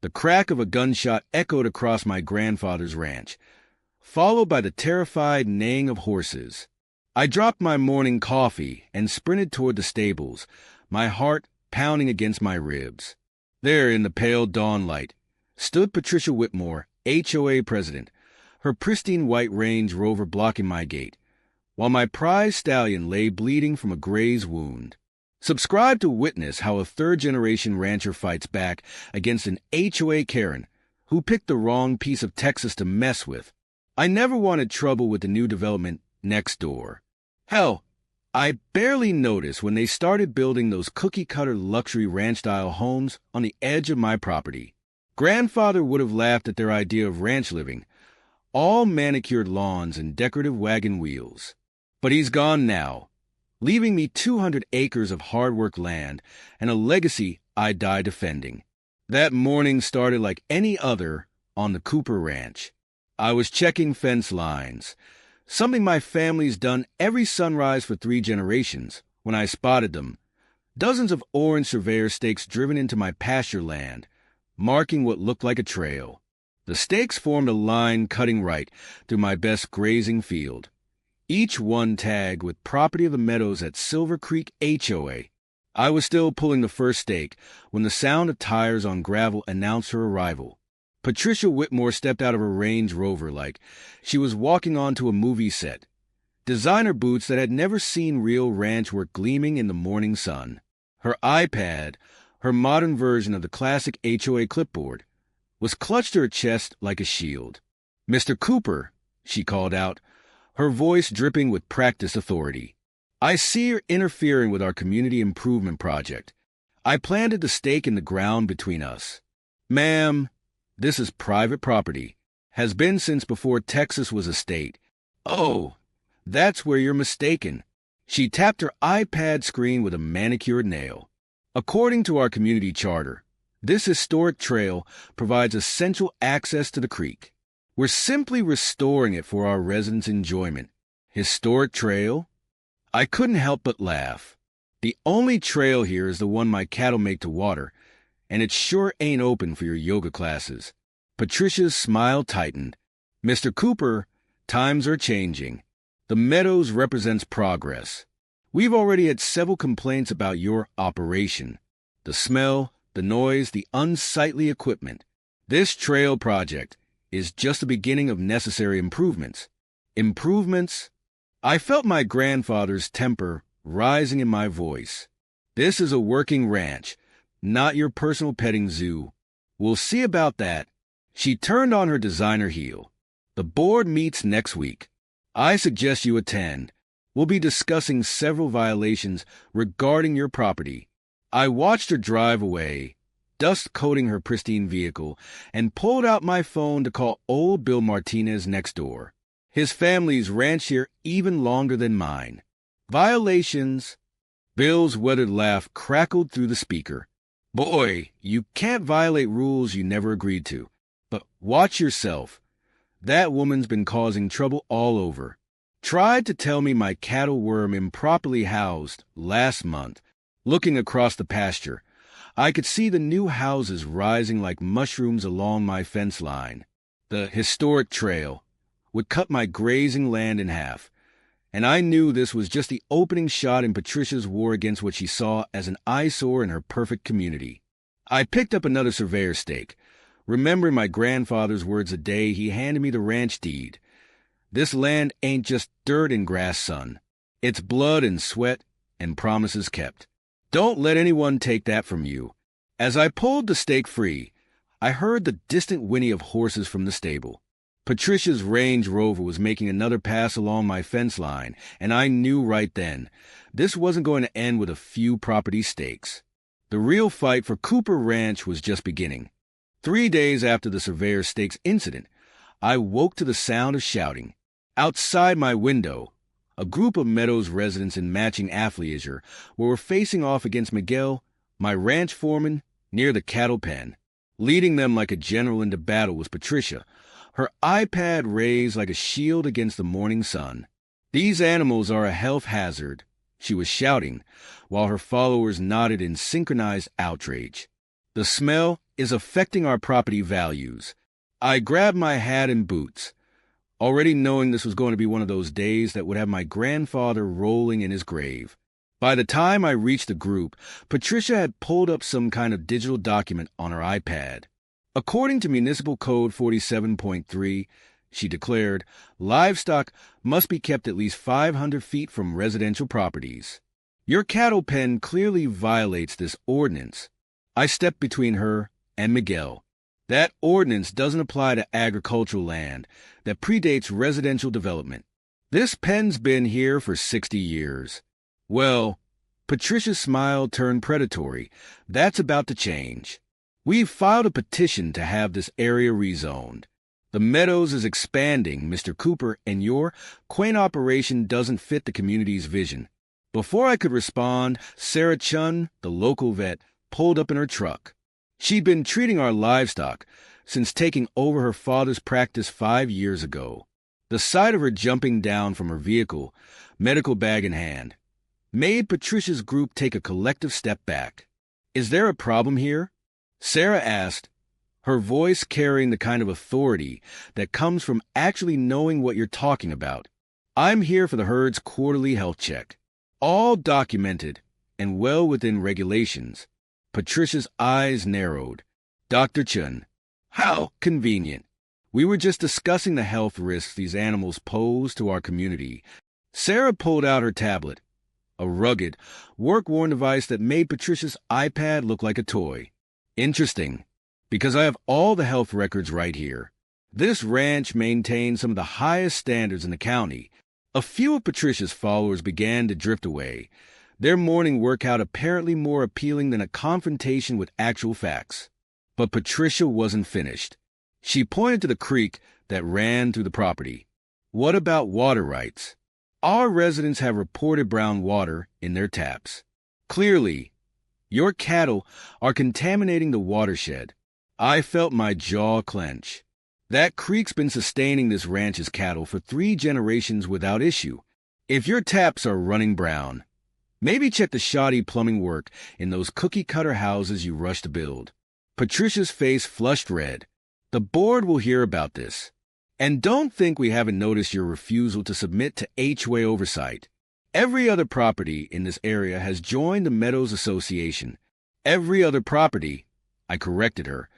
The crack of a gunshot echoed across my grandfather's ranch, followed by the terrified neighing of horses. I dropped my morning coffee and sprinted toward the stables, my heart pounding against my ribs. There, in the pale dawnlight, stood Patricia Whitmore, HOA president, her pristine white Range Rover blocking my gate, while my prize stallion lay bleeding from a graze wound. Subscribe to witness how a third-generation rancher fights back against an HOA Karen who picked the wrong piece of Texas to mess with. I never wanted trouble with the new development next door. Hell, I barely noticed when they started building those cookie-cutter luxury ranch-style homes on the edge of my property. Grandfather would have laughed at their idea of ranch living, all manicured lawns and decorative wagon wheels. But he's gone now, leaving me 200 acres of hard-work land and a legacy I die defending. That morning started like any other on the Cooper Ranch. I was checking fence lines, something my family's done every sunrise for 3 generations, when I spotted them. Dozens of orange surveyor stakes driven into my pasture land, marking what looked like a trail. The stakes formed a line cutting right through my best grazing field, each one tagged with property of the meadows at Silver Creek HOA. I was still pulling the first stake when the sound of tires on gravel announced her arrival. Patricia Whitmore stepped out of her Range Rover like she was walking onto a movie set, designer boots that had never seen real ranch work gleaming in the morning sun. Her iPad, her modern version of the classic HOA clipboard, was clutched to her chest like a shield. "Mr. Cooper," she called out, her voice dripping with practiced authority. "I see you're interfering with our community improvement project. I planted the stake in the ground between us. Ma'am, this is private property. Has been since before Texas was a state." "Oh, that's where you're mistaken." She tapped her iPad screen with a manicured nail. "According to our community charter, this historic trail provides essential access to the creek. We're simply restoring it for our residents' enjoyment." Historic trail? I couldn't help but laugh. The only trail here is the one my cattle make to water, and it sure ain't open for your yoga classes. Patricia's smile tightened. "Mr. Cooper, times are changing. The meadows represents progress. We've already had several complaints about your operation. The smell, the noise, the unsightly equipment. This trail project is just the beginning of necessary improvements." Improvements? I felt my grandfather's temper rising in my voice. "This is a working ranch, not your personal petting zoo. We'll see about that." She turned on her designer heel. "The board meets next week. I suggest you attend. We'll be discussing several violations regarding your property." I watched her drive away, dust coating her pristine vehicle, and pulled out my phone to call old Bill Martinez next door. His family's ranched here even longer than mine. "Violations?" Bill's weathered laugh crackled through the speaker. "Boy, you can't violate rules you never agreed to. But watch yourself. That woman's been causing trouble all over. Tried to tell me my cattle were improperly housed last month." Looking across the pasture, I could see the new houses rising like mushrooms along my fence line. The historic trail would cut my grazing land in half, and I knew this was just the opening shot in Patricia's war against what she saw as an eyesore in her perfect community. I picked up another surveyor stake, remembering my grandfather's words the day he handed me the ranch deed. "This land ain't just dirt and grass, son. It's blood and sweat and promises kept. Don't let anyone take that from you." As I pulled the stake free, I heard the distant whinny of horses from the stable. Patricia's Range Rover was making another pass along my fence line, and I knew right then this wasn't going to end with a few property stakes. The real fight for Cooper Ranch was just beginning. 3 days after the surveyor stakes incident, I woke to the sound of shouting. Outside my window, a group of Meadows residents in matching athleisure were facing off against Miguel, my ranch foreman, near the cattle pen. Leading them like a general into battle was Patricia, her iPad raised like a shield against the morning sun. "These animals are a health hazard," she was shouting, while her followers nodded in synchronized outrage. "The smell is affecting our property values. I grabbed my hat and boots, already knowing this was going to be one of those days that would have my grandfather rolling in his grave. By the time I reached the group, Patricia had pulled up some kind of digital document on her iPad. According to Municipal Code 47.3, she declared, livestock must be kept at least 500 feet from residential properties. Your cattle pen clearly violates this ordinance. I stepped between her and Miguel. That ordinance doesn't apply to agricultural land that predates residential development. This pen's been here for 60 years. Well, Patricia's smile turned predatory. That's about to change. We've filed a petition to have this area rezoned. The Meadows is expanding, Mr. Cooper, and your quaint operation doesn't fit the community's vision. Before I could respond, Sarah Chun, the local vet, pulled up in her truck. She'd been treating our livestock since taking over her father's practice 5 years ago. The sight of her jumping down from her vehicle, medical bag in hand, made Patricia's group take a collective step back. Is there a problem here? Sarah asked, her voice carrying the kind of authority that comes from actually knowing what you're talking about. I'm here for the herd's quarterly health check. All documented and well within regulations. Patricia's eyes narrowed. Dr. Chun, how convenient. We were just discussing the health risks these animals pose to our community. Sarah pulled out her tablet, a rugged, work-worn device that made Patricia's iPad look like a toy. Interesting, because I have all the health records right here. This ranch maintains some of the highest standards in the county. A few of Patricia's followers began to drift away, their morning workout apparently more appealing than a confrontation with actual facts. But Patricia wasn't finished. She pointed to the creek that ran through the property. What about water rights? Our residents have reported brown water in their taps. Clearly, your cattle are contaminating the watershed. I felt my jaw clench. That creek's been sustaining this ranch's cattle for 3 generations without issue. If your taps are running brown, maybe check the shoddy plumbing work in those cookie-cutter houses you rush to build. Patricia's face flushed red. The board will hear about this. And don't think we haven't noticed your refusal to submit to HOA oversight. Every other property in this area has joined the Meadows Association. Every other property, I corrected her,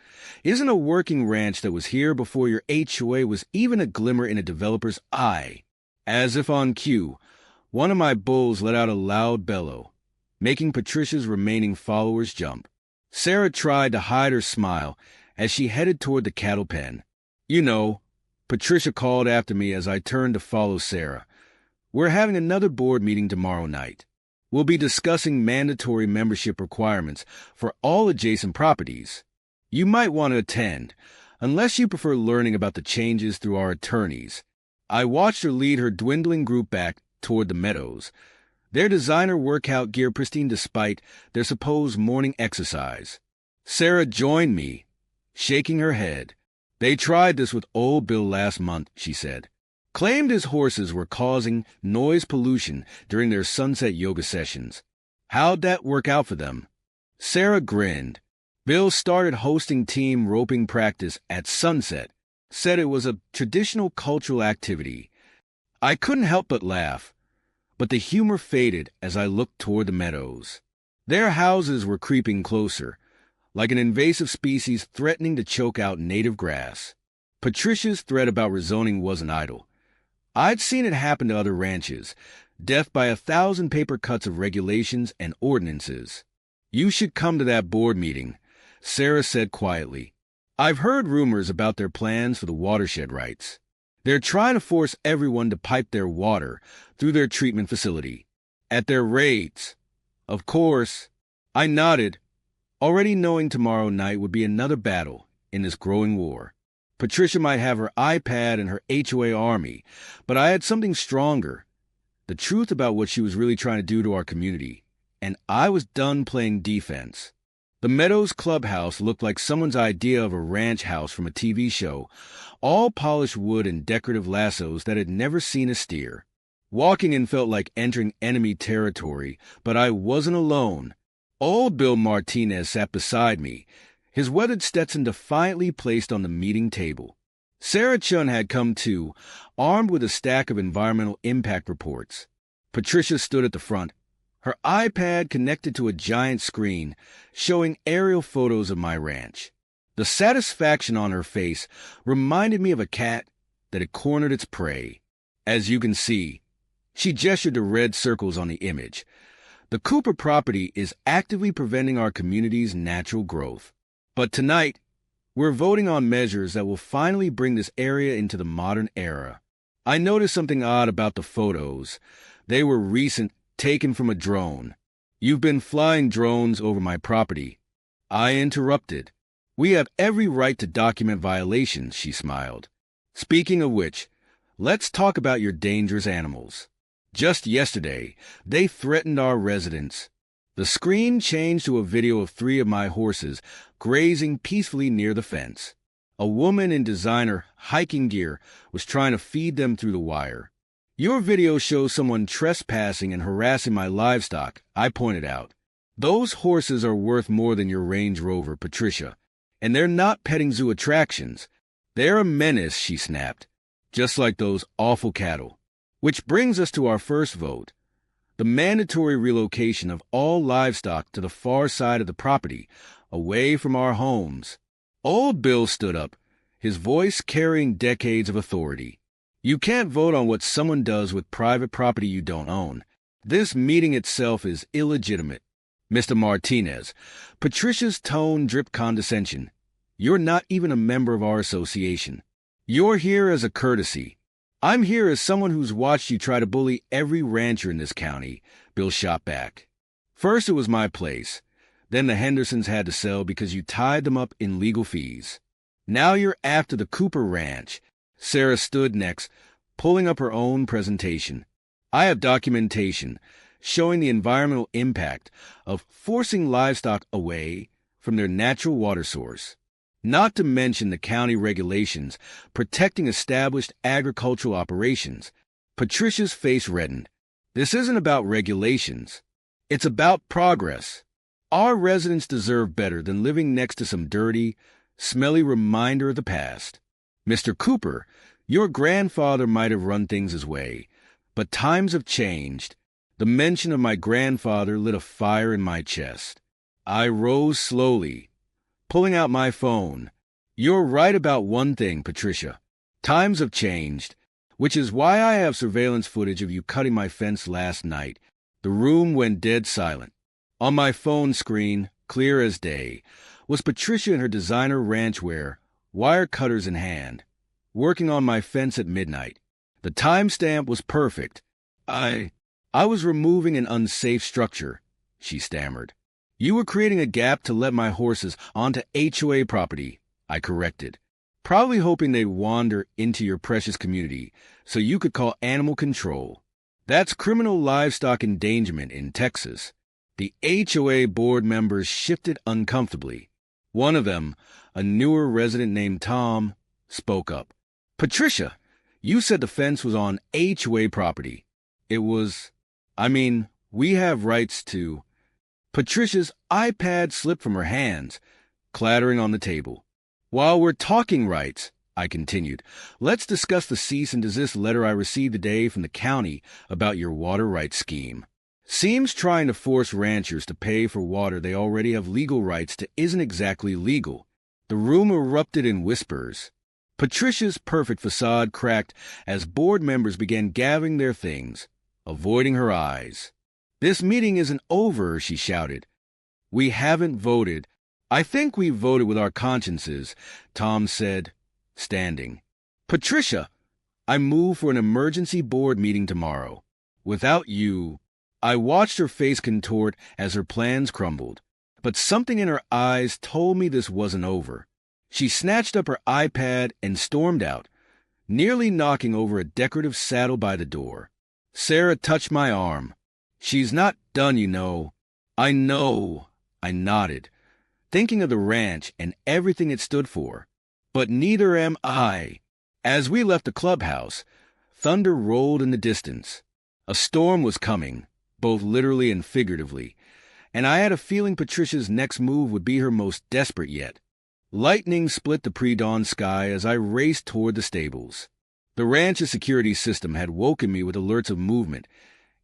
isn't a working ranch that was here before your HOA was even a glimmer in a developer's eye. As if on cue, one of my bulls let out a loud bellow, making Patricia's remaining followers jump. Sarah tried to hide her smile as she headed toward the cattle pen. You know, Patricia called after me as I turned to follow Sarah. We're having another board meeting tomorrow night. We'll be discussing mandatory membership requirements for all adjacent properties. You might want to attend, unless you prefer learning about the changes through our attorneys. I watched her lead her dwindling group back toward the Meadows, their designer workout gear pristine despite their supposed morning exercise. Sarah joined me, shaking her head. They tried this with old Bill last month, she said. Claimed his horses were causing noise pollution during their sunset yoga sessions. How'd that work out for them? Sarah grinned. Bill started hosting team roping practice at sunset, said it was a traditional cultural activity. I couldn't help but laugh, but the humor faded as I looked toward the Meadows. Their houses were creeping closer, like an invasive species threatening to choke out native grass. Patricia's threat about rezoning wasn't idle. I'd seen it happen to other ranches, death by 1,000 paper cuts of regulations and ordinances. You should come to that board meeting, Sarah said quietly. I've heard rumors about their plans for the watershed rights. They're trying to force everyone to pipe their water through their treatment facility, at their rates. Of course, I nodded, already knowing tomorrow night would be another battle in this growing war. Patricia might have her iPad and her HOA army, but I had something stronger, the truth about what she was really trying to do to our community, and I was done playing defense. The Meadows clubhouse looked like someone's idea of a ranch house from a TV show, all polished wood and decorative lassos that had never seen a steer. Walking in felt like entering enemy territory, but I wasn't alone. Old Bill Martinez sat beside me, his weathered Stetson defiantly placed on the meeting table. Sarah Chun had come too, armed with a stack of environmental impact reports. Patricia stood at the front, her iPad connected to a giant screen, showing aerial photos of my ranch. The satisfaction on her face reminded me of a cat that had cornered its prey. As you can see, she gestured to red circles on the image. The Cooper property is actively preventing our community's natural growth. But tonight, we're voting on measures that will finally bring this area into the modern era. I noticed something odd about the photos. They were recent, taken from a drone. You've been flying drones over my property. I interrupted. We have every right to document violations, she smiled. Speaking of which, let's talk about your dangerous animals. Just yesterday, they threatened our residents. The screen changed to a video of 3 of my horses grazing peacefully near the fence. A woman in designer hiking gear was trying to feed them through the wire. Your video shows someone trespassing and harassing my livestock, I pointed out. Those horses are worth more than your Range Rover, Patricia. And they're not petting zoo attractions. They're a menace, she snapped. Just like those awful cattle. Which brings us to our first vote. The mandatory relocation of all livestock to the far side of the property, away from our homes. Old Bill stood up, his voice carrying decades of authority. You can't vote on what someone does with private property you don't own. This meeting itself is illegitimate. Mr. Martinez, Patricia's tone dripped condescension. You're not even a member of our association. You're here as a courtesy. I'm here as someone who's watched you try to bully every rancher in this county, Bill shot back. First it was my place. Then the Hendersons had to sell because you tied them up in legal fees. Now you're after the Cooper Ranch. Sarah stood next, pulling up her own presentation. I have documentation showing the environmental impact of forcing livestock away from their natural water source. Not to mention the county regulations protecting established agricultural operations. Patricia's face reddened. This isn't about regulations. It's about progress. Our residents deserve better than living next to some dirty, smelly reminder of the past. Mr. Cooper, your grandfather might have run things his way, but times have changed. The mention of my grandfather lit a fire in my chest. I rose slowly, pulling out my phone. You're right about one thing, Patricia. Times have changed, which is why I have surveillance footage of you cutting my fence last night. The room went dead silent. On my phone screen, clear as day, was Patricia in her designer ranch wear, wire cutters in hand, working on my fence at midnight. The timestamp was perfect. I was removing an unsafe structure, she stammered. You were creating a gap to let my horses onto HOA property, I corrected, probably hoping they'd wander into your precious community so you could call animal control. That's criminal livestock endangerment in Texas. The HOA board members shifted uncomfortably. One of them, a newer resident named Tom, spoke up. Patricia, you said the fence was on HOA property. It was, we have rights to... Patricia's iPad slipped from her hands, clattering on the table. While we're talking rights, I continued, let's discuss the cease and desist letter I received today from the county about your water rights scheme. Seems trying to force ranchers to pay for water they already have legal rights to isn't exactly legal. The room erupted in whispers. Patricia's perfect facade cracked as board members began gathering their things, avoiding her eyes. This meeting isn't over, she shouted. We haven't voted. I think we voted with our consciences, Tom said, standing. Patricia, I move for an emergency board meeting tomorrow. Without you... I watched her face contort as her plans crumbled, but something in her eyes told me this wasn't over. She snatched up her iPad and stormed out, nearly knocking over a decorative saddle by the door. Sarah touched my arm. She's not done, you know. I know, I nodded, thinking of the ranch and everything it stood for. But neither am I. As we left the clubhouse, thunder rolled in the distance. A storm was coming, both literally and figuratively, and I had a feeling Patricia's next move would be her most desperate yet. Lightning split the pre-dawn sky as I raced toward the stables. The ranch's security system had woken me with alerts of movement,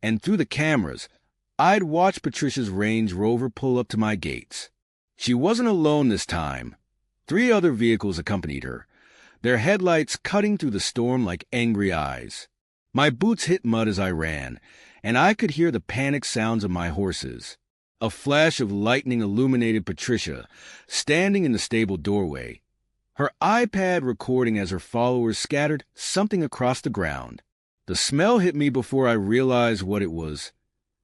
and through the cameras, I'd watched Patricia's Range Rover pull up to my gates. She wasn't alone this time. 3 other vehicles accompanied her, their headlights cutting through the storm like angry eyes. My boots hit mud as I ran, and I could hear the panicked sounds of my horses. A flash of lightning illuminated Patricia, standing in the stable doorway, her iPad recording as her followers scattered something across the ground. The smell hit me before I realized what it was.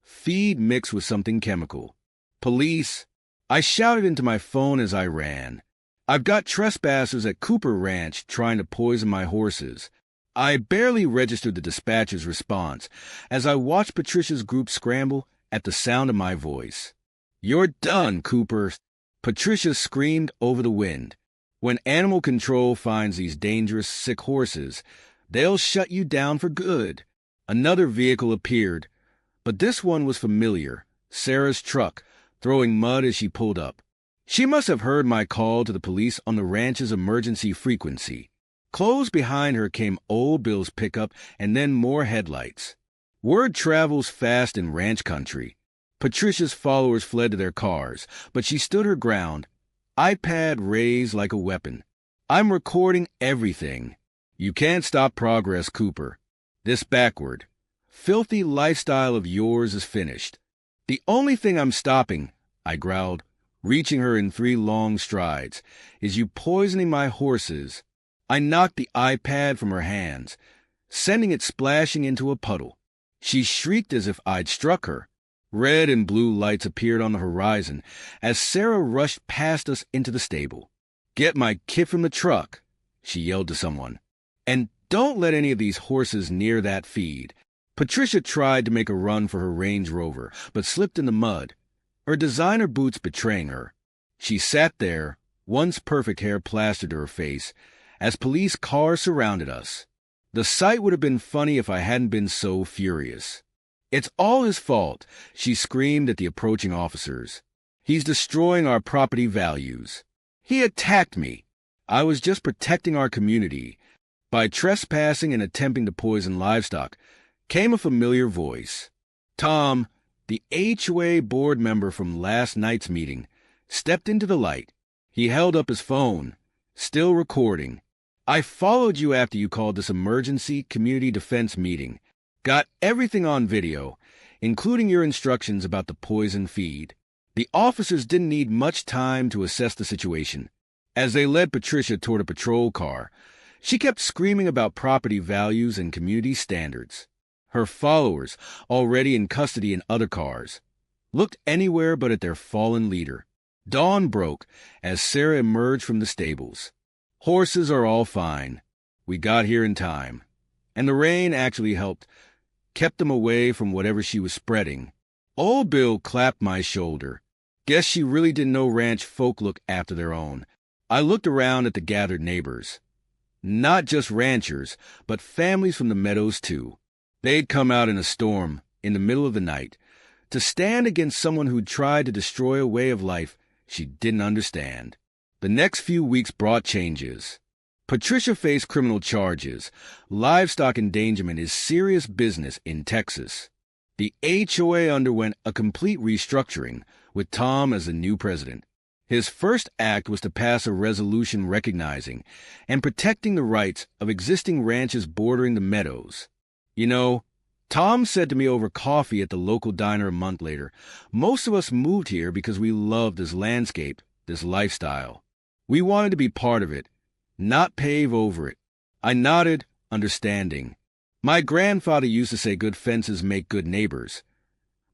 Feed mixed with something chemical. Police! I shouted into my phone as I ran. I've got trespassers at Cooper Ranch trying to poison my horses. I barely registered the dispatcher's response as I watched Patricia's group scramble at the sound of my voice. "You're done, Cooper!" Patricia screamed over the wind. "When animal control finds these dangerous, sick horses, they'll shut you down for good." Another vehicle appeared, but this one was familiar, Sarah's truck, throwing mud as she pulled up. She must have heard my call to the police on the ranch's emergency frequency. Close behind her came Old Bill's pickup and then more headlights. Word travels fast in ranch country. Patricia's followers fled to their cars, but she stood her ground, iPad raised like a weapon. "I'm recording everything." "You can't stop progress, Cooper. This backward, filthy lifestyle of yours is finished." "The only thing I'm stopping," I growled, reaching her in 3 long strides, "is you poisoning my horses." I knocked the iPad from her hands, sending it splashing into a puddle. She shrieked as if I'd struck her. Red and blue lights appeared on the horizon as Sarah rushed past us into the stable. "Get my kid from the truck," she yelled to someone. "And don't let any of these horses near that feed." Patricia tried to make a run for her Range Rover, but slipped in the mud, her designer boots betraying her. She sat there, once perfect hair plastered to her face, as police cars surrounded us. The sight would have been funny if I hadn't been so furious. "It's all his fault," she screamed at the approaching officers. "He's destroying our property values. He attacked me. I was just protecting our community." By trespassing and attempting to poison livestock came a familiar voice. Tom, the HOA board member from last night's meeting, stepped into the light. He held up his phone, still recording. "I followed you after you called this emergency community defense meeting. Got everything on video, including your instructions about the poison feed." The officers didn't need much time to assess the situation. As they led Patricia toward a patrol car, she kept screaming about property values and community standards. Her followers, already in custody in other cars, looked anywhere but at their fallen leader. Dawn broke as Sarah emerged from the stables. "Horses are all fine. We got here in time. And the rain actually helped, kept them away from whatever she was spreading." Old Bill clapped my shoulder. Guess she really didn't know ranch folk look after their own. I looked around at the gathered neighbors. Not just ranchers, but families from the meadows too. They'd come out in a storm, in the middle of the night, to stand against someone who'd tried to destroy a way of life she didn't understand. The next few weeks brought changes. Patricia faced criminal charges. Livestock endangerment is serious business in Texas. The HOA underwent a complete restructuring, with Tom as the new president. His first act was to pass a resolution recognizing and protecting the rights of existing ranches bordering the meadows. "You know," Tom said to me over coffee at the local diner a month later, "most of us moved here because we loved this landscape, this lifestyle. We wanted to be part of it, not pave over it." I nodded, understanding. My grandfather used to say good fences make good neighbors.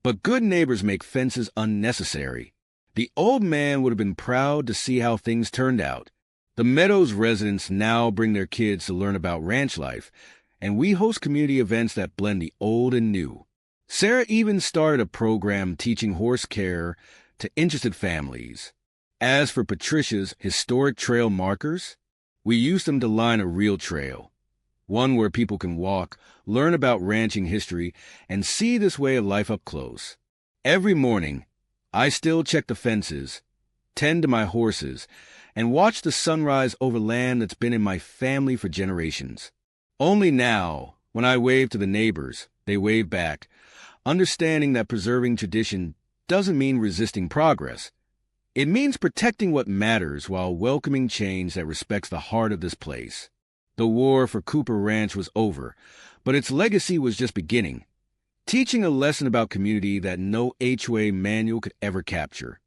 But good neighbors make fences unnecessary. The old man would have been proud to see how things turned out. The Meadows residents now bring their kids to learn about ranch life, and we host community events that blend the old and new. Sarah even started a program teaching horse care to interested families. As for Patricia's historic trail markers, we use them to line a real trail, one where people can walk, learn about ranching history, and see this way of life up close. Every morning, I still check the fences, tend to my horses, and watch the sunrise over land that's been in my family for generations. Only now, when I wave to the neighbors, they wave back, understanding that preserving tradition doesn't mean resisting progress. It means protecting what matters while welcoming change that respects the heart of this place. The war for Cooper Ranch was over, but its legacy was just beginning, teaching a lesson about community that no HOA manual could ever capture.